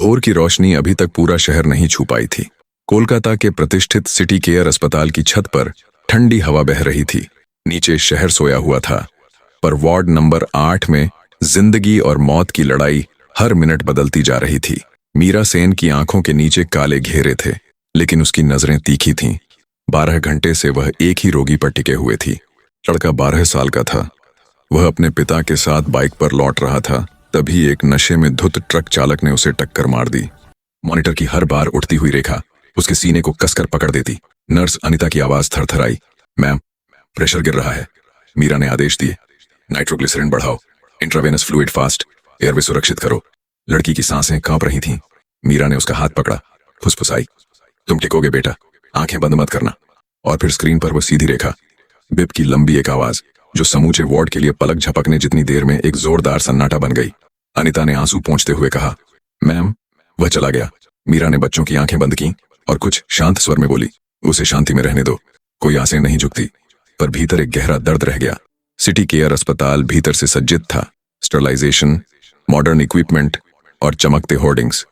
भोर की रोशनी अभी तक पूरा शहर नहीं छू पाई थी। कोलकाता के प्रतिष्ठित सिटी केयर अस्पताल की छत पर ठंडी हवा बह रही थी। नीचे शहर सोया हुआ था, पर वार्ड नंबर 8 में जिंदगी और मौत की लड़ाई हर मिनट बदलती जा रही थी। मीरा सेन की आंखों के नीचे काले घेरे थे, लेकिन उसकी नजरें तीखी थीं। 12 घंटे से वह एक ही रोगी पर टिके हुए थी। लड़का 12 साल का था। वह अपने पिता के साथ बाइक पर लौट रहा था, तभी एक नशे में धुत ट्रक चालक ने उसे टक्कर मार दी। मॉनिटर की हर बार उठती हुई रेखा उसके सीने को कसकर पकड़ देती। नर्स अनिता की आवाज थरथराई। मैम, प्रेशर गिर रहा है। मीरा ने आदेश दिए। नाइट्रोग्लिसरीन बढ़ाओ, इंट्रावेनस फ्लूइड फास्ट, एयरवे सुरक्षित करो। लड़की की सांसें कांप रही थीं। मीरा ने उसका हाथ पकड़ा, फुसफुसाई, तुम टिकोगे बेटा, आंखें बंद मत करना। और फिर स्क्रीन पर वो सीधी रेखा, बिप की लंबी एक आवाज जो समूचे वार्ड के लिए पलक झपकने जितनी देर में एक जोरदार सन्नाटा बन गई। अनिता ने आंसू पोंछते हुए कहा, मैम, वह चला गया। मीरा ने बच्चों की आंखें बंद की और कुछ शांत स्वर में बोली, उसे शांति में रहने दो। कोई आंसें नहीं झुकती, पर भीतर एक गहरा दर्द रह गया। सिटी केयर अस्पताल भीतर से सज्जित था, स्टरलाइजेशन, मॉडर्न इक्विपमेंट और चमकते होर्डिंग्स,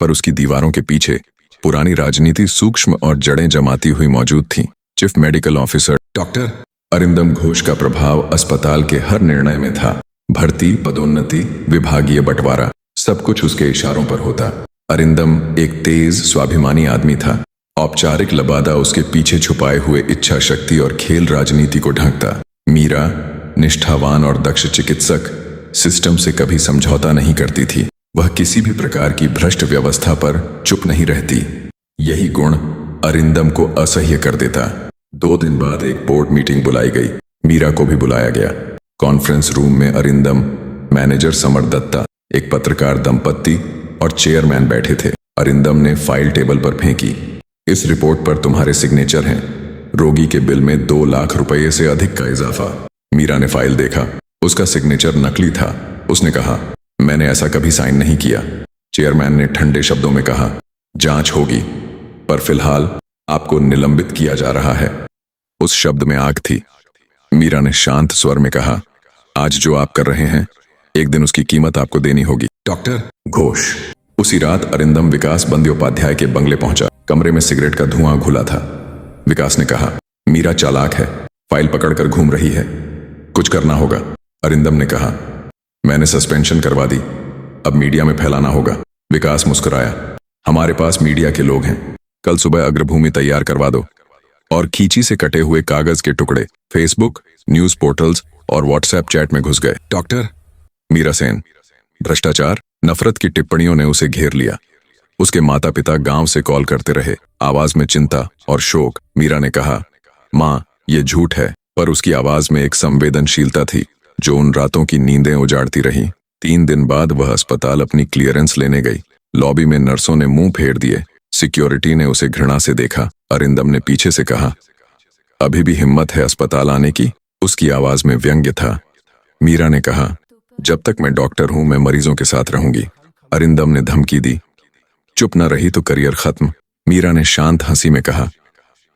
पर उसकी दीवारों के पीछे पुरानी राजनीति सूक्ष्म और जड़ें जमाती हुई मौजूद थीं। Chief medical officer doctor Arindam Ghosh का प्रभाव अस्पताल के हर निर्णय में था। भर्ती, पदोन्नति, विभागीय बंटवारा, सब कुछ उसके इशारों पर होता। अरिंदम एक तेज, स्वाभिमानी आदमी था। औपचारिक लबादा उसके पीछे छुपाए हुए इच्छा शक्ति और खेल राजनीति को ढंकता। मीरा, निष्ठावान और दक्ष चिकित्सक, सिस्टम से कभी समझौता नहीं करती थी। वह किसी भी प्रकार की भ्रष्ट व्यवस्था पर चुप नहीं रहती। यही गुण अरिंदम को असह्य कर देता। 2 दिन बाद एक बोर्ड मीटिंग बुलाई गई। मीरा को भी बुलाया गया। कॉन्फ्रेंस रूम में अरिंदम, मैनेजर समर दत्ता, एक पत्रकार दंपत्ति और चेयरमैन बैठे थे। अरिंदम ने फाइल टेबल पर फेंकी। इस रिपोर्ट पर तुम्हारे सिग्नेचर हैं। रोगी के बिल में 2 लाख रुपए से अधिक का इजाफा। मीरा ने फाइल देखा। उसका सिग्नेचर नकली था। उसने कहा, मैंने ऐसा कभी साइन नहीं किया। चेयरमैन ने ठंडे शब्दों में कहा, जांच होगी, पर फिलहाल आपको निलंबित किया जा रहा है। उस शब्द में आग थी। मीरा ने शांत स्वर में कहा, आज जो आप कर रहे हैं, एक दिन उसकी कीमत आपको देनी होगी। डॉक्टर घोष। उसी रात अरिंदम विकास बंद्योपाध्याय के बंगले पहुंचा। कमरे में सिगरेट का धुआं घुला था। विकास ने कहा, मीरा चालाक है, फाइल पकड़कर घूम रही है, कुछ करना होगा। अरिंदम ने कहा, मैंने सस्पेंशन करवा दी, अब मीडिया में फैलाना होगा। विकास मुस्कुराया, हमारे पास मीडिया के लोग हैं, कल सुबह अग्रभूमि तैयार करवा दो। और खींची से कटे हुए कागज के टुकड़े फेसबुक, न्यूज पोर्टल्स और व्हाट्सएप चैट में घुस गए। डॉक्टर मीरा सेन, भ्रष्टाचार, नफरत की टिप्पणियों ने उसे घेर लिया। उसके माता पिता गांव से कॉल करते रहे, आवाज में चिंता और शोक। मीरा ने कहा, माँ, ये झूठ है, पर उसकी आवाज में एक संवेदनशीलता थी जो उन रातों की नींदें उजाड़ती रही। 3 दिन बाद वह अस्पताल अपनी क्लियरेंस लेने गई। लॉबी में नर्सों ने मुंह फेर दिए। सिक्योरिटी ने उसे घृणा से देखा। अरिंदम ने पीछे से कहा, अभी भी हिम्मत है अस्पताल आने की? उसकी आवाज में व्यंग्य था। मीरा ने कहा, जब तक मैं डॉक्टर हूं, मैं मरीजों के साथ रहूंगी। अरिंदम ने धमकी दी, चुप न रही तो करियर खत्म। मीरा ने शांत हंसी में कहा,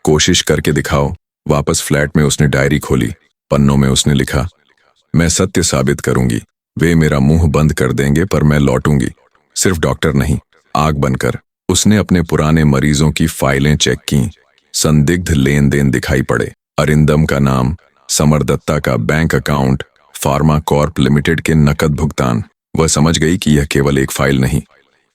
कोशिश करके दिखाओ। वापस फ्लैट में उसने डायरी खोली। पन्नों में उसने लिखा, मैं सत्य साबित करूंगी। वे मेरा मुंह बंद कर देंगे, पर मैं लौटूंगी, सिर्फ डॉक्टर नहीं, आग बनकर। उसने अपने पुराने मरीजों की फाइलें चेक की। संदिग्ध लेन देन दिखाई पड़े। अरिंदम का नाम, समर दत्ता का bank account, pharma corp limited के नकद भुगतान। वह समझ गई कि यह केवल एक फाइल नहीं,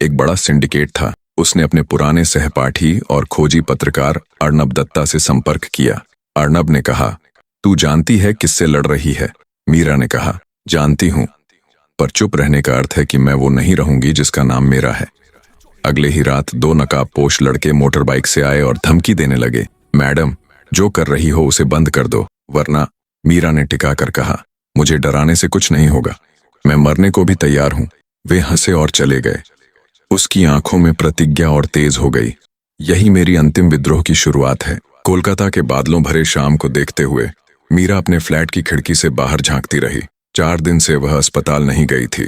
एक बड़ा सिंडिकेट था। उसने अपने पुराने सहपाठी और खोजी पत्रकार अर्नब दत्ता से संपर्क किया। अर्नब ने कहा, तू जानती है किससे लड़ रही है? मीरा ने कहा, जानती हूं, पर चुप रहने का अर्थ है कि मैं वो नहीं रहूंगी जिसका नाम मेरा है। अगले ही रात 2 नकाबपोश लड़के मोटर बाइक से आए और धमकी देने लगे, मैडम, जो कर रही हो उसे बंद कर दो, वरना। मीरा ने टिका कर कहा, मुझे डराने से कुछ नहीं होगा, मैं मरने को भी तैयार हूं। वे हंसे और चले गए। उसकी आंखों में प्रतिज्ञा और तेज हो गई। यही मेरी अंतिम विद्रोह की शुरुआत है। कोलकाता के बादलों भरे शाम को देखते हुए मीरा अपने फ्लैट की खिड़की से बाहर झांकती रही। 4 दिन से वह अस्पताल नहीं गई थी।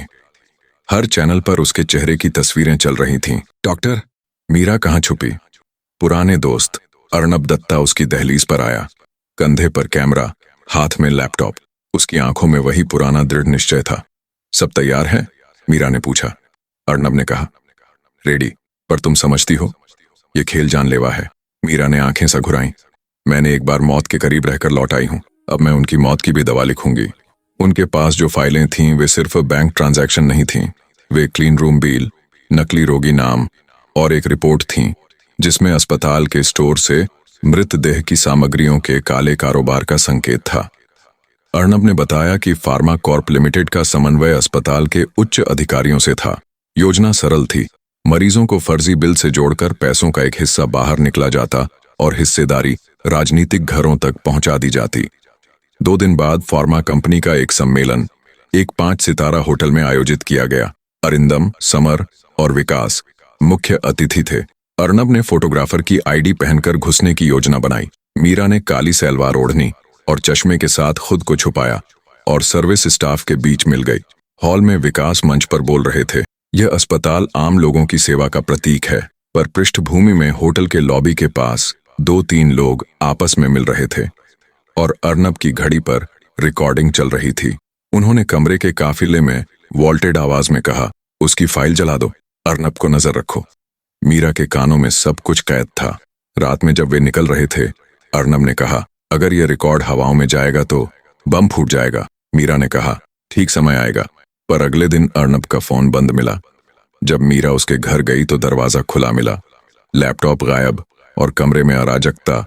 हर चैनल पर उसके चेहरे की तस्वीरें चल रही थीं। डॉक्टर, मीरा कहाँ छुपी? पुराने दोस्त अर्नब दत्ता उसकी दहलीज पर आया, कंधे पर कैमरा, हाथ में लैपटॉप। उसकी आंखों में वही पुराना दृढ़ निश्चय था। सब तैयार है? मीरा ने पूछा। अर्नब ने कहा, रेडी, पर तुम समझती हो ये खेल जानलेवा है। मीरा ने आंखें सा घुराईं। मैंने एक बार मौत के करीब रहकर लौट आई हूं, अब मैं उनकी मौत की भी दवा लिखूंगी। उनके पास जो फाइलें थीं वे सिर्फ बैंक ट्रांजैक्शन नहीं थीं, वे क्लीन रूम बिल, नकली रोगी नाम और एक रिपोर्ट थीं जिसमें अस्पताल के स्टोर से मृतदेह की सामग्रियों के काले कारोबार का संकेत था। अर्नब ने बताया कि फार्मा कॉर्प लिमिटेड का समन्वय अस्पताल के उच्च अधिकारियों से था। योजना सरल थी, मरीजों को फर्जी बिल से जोड़कर पैसों का एक हिस्सा बाहर निकला जाता और हिस्सेदारी राजनीतिक घरों तक पहुंचा दी जाती। 2 दिन बाद फार्मा कंपनी का एक सम्मेलन एक 5 सितारा होटल में आयोजित किया गया। अरिंदम, समर और विकास मुख्य अतिथि थे। अर्नब ने फोटोग्राफर की आईडी पहनकर घुसने की योजना बनाई। मीरा ने काली सलवार ओढ़नी और चश्मे के साथ खुद को छुपाया और सर्विस स्टाफ के बीच मिल गई। हॉल में विकास मंच पर बोल रहे थे, यह अस्पताल आम लोगों की सेवा का प्रतीक है, पर पृष्ठभूमि में होटल के लॉबी के पास 2-3 लोग आपस में मिल रहे थे और अर्नब की घड़ी पर रिकॉर्डिंग चल रही थी। उन्होंने कमरे के काफिले में वॉल्टेड आवाज में कहा, उसकी फाइल जला दो, अर्नब को नजर रखो। मीरा के कानों में सब कुछ कैद था। रात में जब वे निकल रहे थे, अर्नब ने कहा, अगर यह रिकॉर्ड हवाओं में जाएगा तो बम फूट जाएगा। मीरा ने कहा, ठीक समय आएगा। पर अगले दिन अर्नब का फोन बंद मिला। जब मीरा उसके घर गई तो दरवाजा खुला मिला, लैपटॉप गायब और कमरे में अराजकता।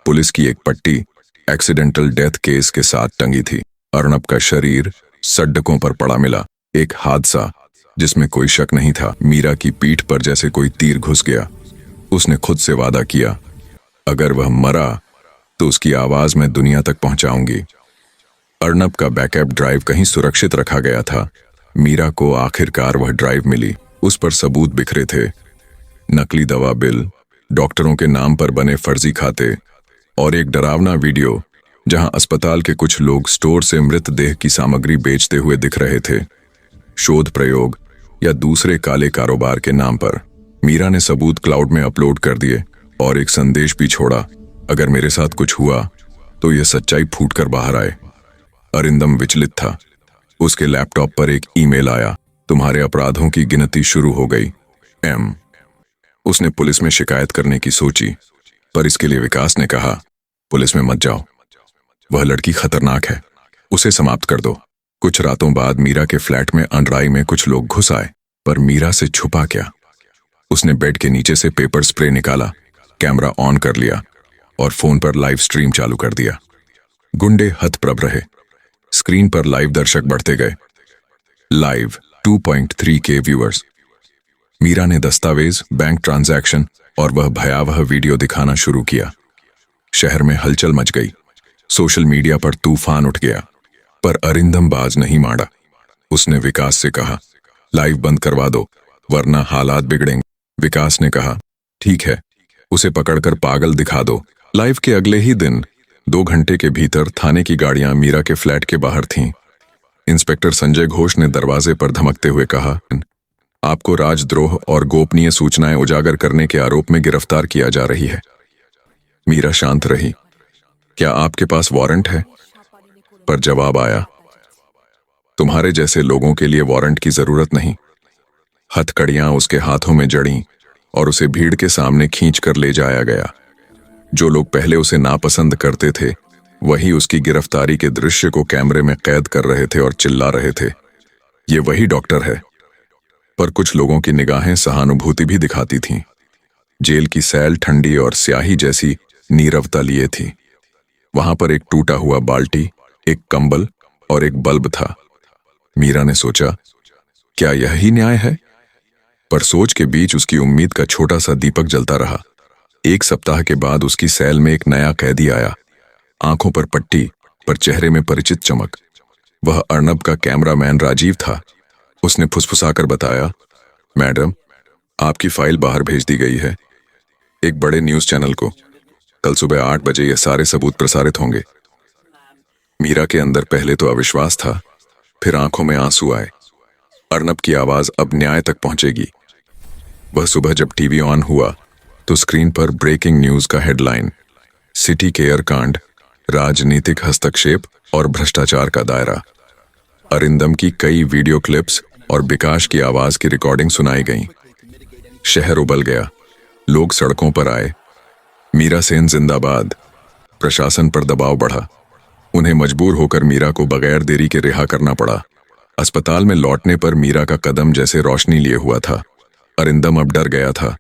पुलिस की एक पट्टी एक्सीडेंटल डेथ केस के साथ टंगी थी। अर्नब का शरीर सड़कों पर पड़ा मिला, एक हादसा जिसमें कोई शक नहीं था। मीरा की पीठ पर जैसे कोई तीर घुस गया। उसने खुद से वादा किया, अगर वह मरा तो उसकी आवाज मैं दुनिया तक पहुंचाऊंगी। अर्नब का बैकअप ड्राइव कहीं सुरक्षित रखा गया था। मीरा को आखिरकार वह ड्राइव मिली। उस पर सबूत बिखरे थे, नकली दवा बिल, डॉक्टरों के नाम पर बने फर्जी खाते और एक डरावना वीडियो जहां अस्पताल के कुछ लोग स्टोर से मृतदेह की सामग्री बेचते हुए दिख रहे थे, शोध प्रयोग या दूसरे काले कारोबार के नाम पर। मीरा ने सबूत क्लाउड में अपलोड कर दिए और एक संदेश भी छोड़ा, अगर मेरे साथ कुछ हुआ तो यह सच्चाई फूटकर बाहर आए। अरिंदम विचलित था। उसके लैपटॉप पर एक ईमेल आया, तुम्हारे अपराधों की गिनती शुरू हो गई, एम। उसने पुलिस में शिकायत करने की सोची, पर इसके लिए विकास ने कहा, पुलिस में मत जाओ, वह लड़की खतरनाक है, उसे समाप्त कर दो। कुछ रातों बाद मीरा के फ्लैट में अंडराई में कुछ लोग घुस आए, पर मीरा से छुपा क्या? उसने बेड के नीचे से पेपर स्प्रे निकाला, कैमरा ऑन कर लिया और फोन पर लाइव स्ट्रीम चालू कर दिया। गुंडे हतप्रभ रहे। स्क्रीन पर लाइव दर्शक बढ़ते गए। Live 2.3K viewers. मीरा ने दस्तावेज, बैंक ट्रांजैक्शन और वह भयावह वीडियो दिखाना शुरू किया। शहर में हलचल मच गई। सोशल मीडिया पर तूफान उठ गया, पर अरिंदम बाज नहीं मारा। उसने विकास से कहा, लाइव बंद करवा दो वरना हालात बिगड़ेंगे। विकास ने कहा, ठीक है, उसे पकड़कर पागल दिखा दो। लाइव के अगले ही दिन 2 घंटे के भीतर थाने की गाड़ियां मीरा के फ्लैट के बाहर थीं। इंस्पेक्टर संजय घोष ने दरवाजे पर धमकते हुए कहा, आपको राजद्रोह और गोपनीय सूचनाएं उजागर करने के आरोप में गिरफ्तार किया जा रही है। मीरा शांत रही। क्या आपके पास वारंट है? पर जवाब आया, तुम्हारे जैसे लोगों के लिए वारंट की जरूरत नहीं। हथकड़ियां उसके हाथों में जड़ी और उसे भीड़ के सामने खींचकर ले जाया गया। जो लोग पहले उसे नापसंद करते थे वही उसकी गिरफ्तारी के दृश्य को कैमरे में कैद कर रहे थे और चिल्ला रहे थे, ये वही डॉक्टर है। पर कुछ लोगों की निगाहें सहानुभूति भी दिखाती थीं। जेल की सैल ठंडी और स्याही जैसी नीरवता लिए थी। वहां पर एक टूटा हुआ बाल्टी, एक कंबल और एक बल्ब था। मीरा ने सोचा, क्या यही न्याय है? पर सोच के बीच उसकी उम्मीद का छोटा सा दीपक जलता रहा। 1 सप्ताह के बाद उसकी सेल में एक नया कैदी आया। आंखों पर पट्टी, पर चेहरे में परिचित चमक। वह अर्नब का कैमरामैन राजीव था। उसने फुसफुसाकर बताया, मैडम, आपकी फाइल बाहर भेज दी गई है, एक बड़े न्यूज चैनल को। कल सुबह 8 बजे ये सारे सबूत प्रसारित होंगे। मीरा के अंदर पहले तो अविश्वास था, फिर आंखों में आंसू आए। अर्नब की आवाज अब न्याय तक पहुंचेगी। वह सुबह जब टीवी ऑन हुआ तो स्क्रीन पर ब्रेकिंग न्यूज का हेडलाइन, सिटी केयर कांड, राजनीतिक हस्तक्षेप और भ्रष्टाचार का दायरा। अरिंदम की कई वीडियो क्लिप्स और विकास की आवाज की रिकॉर्डिंग सुनाई गई। शहर उबल गया। लोग सड़कों पर आए। मीरा सेन जिंदाबाद। प्रशासन पर दबाव बढ़ा। उन्हें मजबूर होकर मीरा को बगैर देरी के रिहा करना पड़ा। अस्पताल में लौटने पर मीरा का कदम जैसे रोशनी लिए हुआ था। अरिंदम अब डर गया था।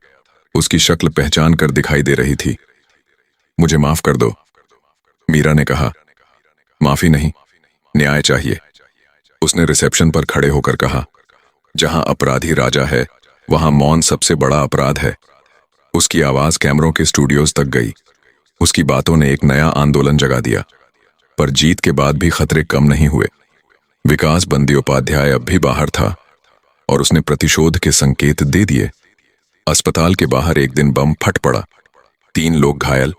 उसकी शक्ल पहचान कर दिखाई दे रही थी। मुझे माफ कर दो, मीरा ने कहा। माफी नहीं, न्याय चाहिए, उसने रिसेप्शन पर खड़े होकर कहा। जहां अपराधी राजा है, वहां मौन सबसे बड़ा अपराध है। उसकी आवाज कैमरों के स्टूडियोज तक गई। उसकी बातों ने एक नया आंदोलन जगा दिया। पर जीत के बाद भी खतरे कम नहीं हुए। विकास बंदोपाध्याय अब भी बाहर था और उसने प्रतिशोध के संकेत दे दिए। अस्पताल के बाहर एक दिन बम फट पड़ा। 3 लोग घायल,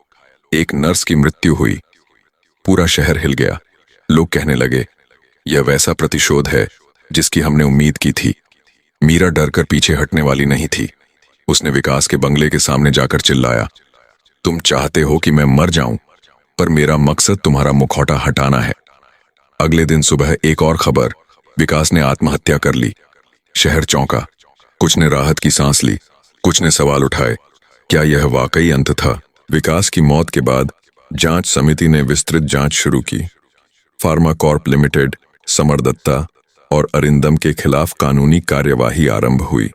एक नर्स की मृत्यु हुई। पूरा शहर हिल गया। लोग कहने लगे, यह वैसा प्रतिशोध है जिसकी हमने उम्मीद की थी। मीरा डर कर पीछे हटने वाली नहीं थी। उसने विकास के बंगले के सामने जाकर चिल्लाया, तुम चाहते हो कि मैं मर जाऊं, पर मेरा मकसद तुम्हारा मुखौटा हटाना है। अगले दिन सुबह एक और खबर, विकास ने आत्महत्या कर ली। शहर चौंका। कुछ ने राहत की सांस ली, कुछ ने सवाल उठाए, क्या यह वाकई अंत था? विकास की मौत के बाद जांच समिति ने विस्तृत जांच शुरू की। Pharma corp limited, Samar Datta और अरिंदम के खिलाफ कानूनी कार्यवाही आरंभ हुई।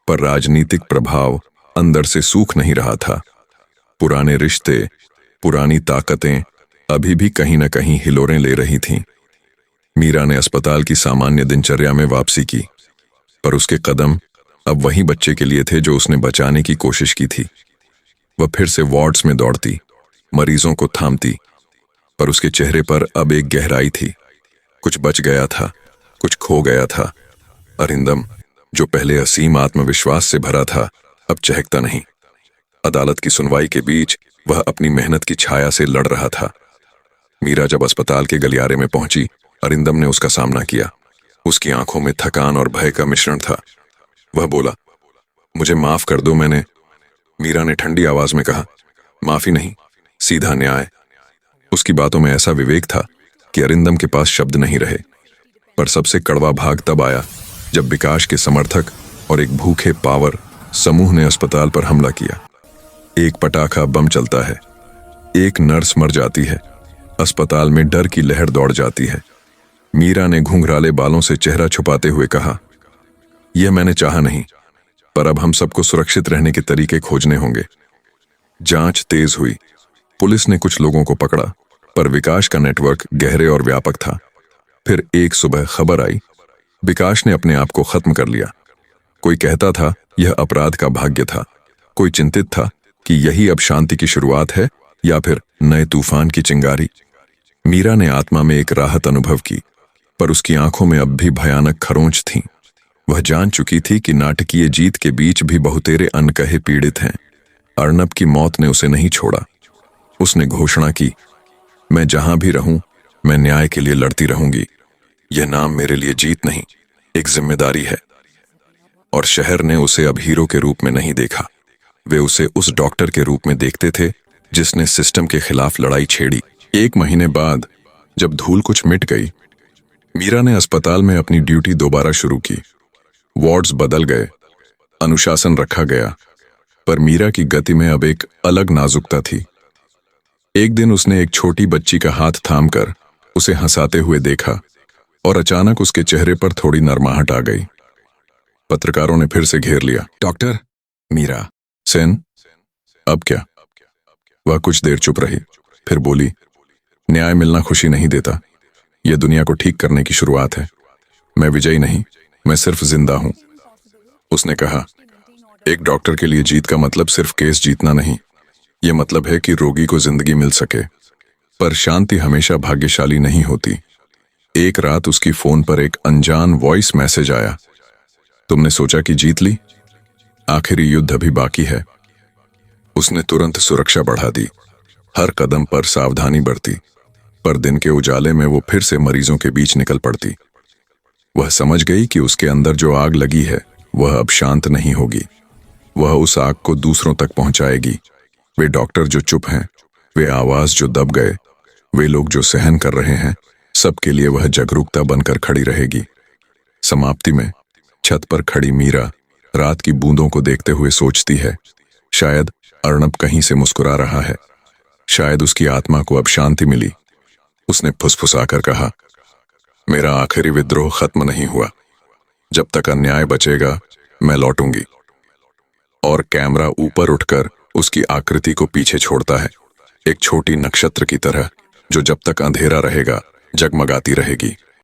पर राजनीतिक प्रभाव अंदर से सूख नहीं रहा था। पुराने रिश्ते, पुरानी ताकतें अभी भी कहीं न कहीं हिलोरें ले रही थीं। मीरा ने अस्पताल की सामान्य दिनचर्या में वापसी की, पर उसके कदम अब वही बच्चे के लिए थे जो उसने बचाने की कोशिश की थी। वह फिर से वार्ड्स में दौड़ती, मरीजों को थामती, पर उसके चेहरे पर अब एक गहराई थी। कुछ बच गया था, कुछ खो गया था। अरिंदम, जो पहले असीम आत्मविश्वास से भरा था, अब चहकता नहीं। अदालत की सुनवाई के बीच वह अपनी मेहनत की छाया से लड़ रहा था। मीरा जब अस्पताल के गलियारे में पहुंची, अरिंदम ने उसका सामना किया। उसकी आंखों में थकान और भय का मिश्रण था। वह बोला, मुझे माफ कर दो, मैंने। मीरा ने ठंडी आवाज में कहा, माफी नहीं, सीधा न्याय। उसकी बातों में ऐसा विवेक था कि अरिंदम के पास शब्द नहीं रहे। पर सबसे कड़वा भाग तब आया जब विकास के समर्थक और एक भूखे पावर समूह ने अस्पताल पर हमला किया। एक पटाखा बम चलता है, एक नर्स मर जाती है, अस्पताल में डर की लहर दौड़ जाती है। मीरा ने घुंघराले बालों से चेहरा छुपाते हुए कहा, यह मैंने चाहा नहीं, पर अब हम सबको सुरक्षित रहने के तरीके खोजने होंगे। जांच तेज हुई। पुलिस ने कुछ लोगों को पकड़ा, पर विकास का नेटवर्क गहरे और व्यापक था। फिर एक सुबह खबर आई, विकास ने अपने आप को खत्म कर लिया। कोई कहता था यह अपराध का भाग्य था, कोई चिंतित था कि यही अब शांति की शुरुआत है या फिर नए तूफान की चिंगारी। मीरा ने आत्मा में एक राहत अनुभव की, पर उसकी आंखों में अब भी भयानक खरोंच थी। वह जान चुकी थी कि नाटकीय जीत के बीच भी बहुतेरे अनकहे पीड़ित हैं। अर्नब की मौत ने उसे नहीं छोड़ा। उसने घोषणा की, मैं जहां भी रहूं, मैं न्याय के लिए लड़ती रहूंगी। यह नाम मेरे लिए जीत नहीं, एक जिम्मेदारी है। और शहर ने उसे अब हीरो के रूप में नहीं देखा। वे उसे उस डॉक्टर के रूप में देखते थे जिसने सिस्टम के खिलाफ लड़ाई छेड़ी। 1 महीने बाद जब धूल कुछ मिट गई, मीरा ने अस्पताल में अपनी ड्यूटी दोबारा शुरू की। वार्ड्स बदल गए, अनुशासन रखा गया, पर मीरा की गति में अब एक अलग नाजुकता थी। एक दिन उसने एक छोटी बच्ची का हाथ थामकर उसे हंसाते हुए देखा और अचानक उसके चेहरे पर थोड़ी नरमाहट आ गई। पत्रकारों ने फिर से घेर लिया। डॉक्टर मीरा सेन, अब क्या? वह कुछ देर चुप रही, फिर बोली, न्याय मिलना खुशी नहीं देता, यह दुनिया को ठीक करने की शुरुआत है। मैं विजयी नहीं, मैं सिर्फ जिंदा हूं। उसने कहा, एक डॉक्टर के लिए जीत का मतलब सिर्फ केस जीतना नहीं, यह मतलब है कि रोगी को जिंदगी मिल सके। पर शांति हमेशा भाग्यशाली नहीं होती। एक रात उसकी फोन पर एक अनजान वॉइस मैसेज आया, तुमने सोचा कि जीत ली, आखिरी युद्ध अभी बाकी है। उसने तुरंत सुरक्षा बढ़ा दी, हर कदम पर सावधानी बरती, पर दिन के उजाले में वो फिर से मरीजों के बीच निकल पड़ती। वह समझ गई कि उसके अंदर जो आग लगी है वह अब शांत नहीं होगी। वह उस आग को दूसरों तक पहुंचाएगी। वे डॉक्टर जो चुप हैं, वे आवाज जो दब गए, वे लोग जो सहन कर रहे हैं, सबके लिए वह जागरूकता बनकर खड़ी रहेगी। समाप्ति में छत पर खड़ी मीरा रात की बूंदों को देखते हुए सोचती है, शायद अर्णब कहीं से मुस्कुरा रहा है, शायद उसकी आत्मा को अब शांति मिली। उसने फुसफुसाकर कहा, मेरा आखिरी विद्रोह खत्म नहीं हुआ, जब तक अन्याय बचेगा मैं लौटूंगी। और कैमरा ऊपर उठकर उसकी आकृति को पीछे छोड़ता है, एक छोटी नक्षत्र की तरह जो जब तक अंधेरा रहेगा जगमगाती रहेगी।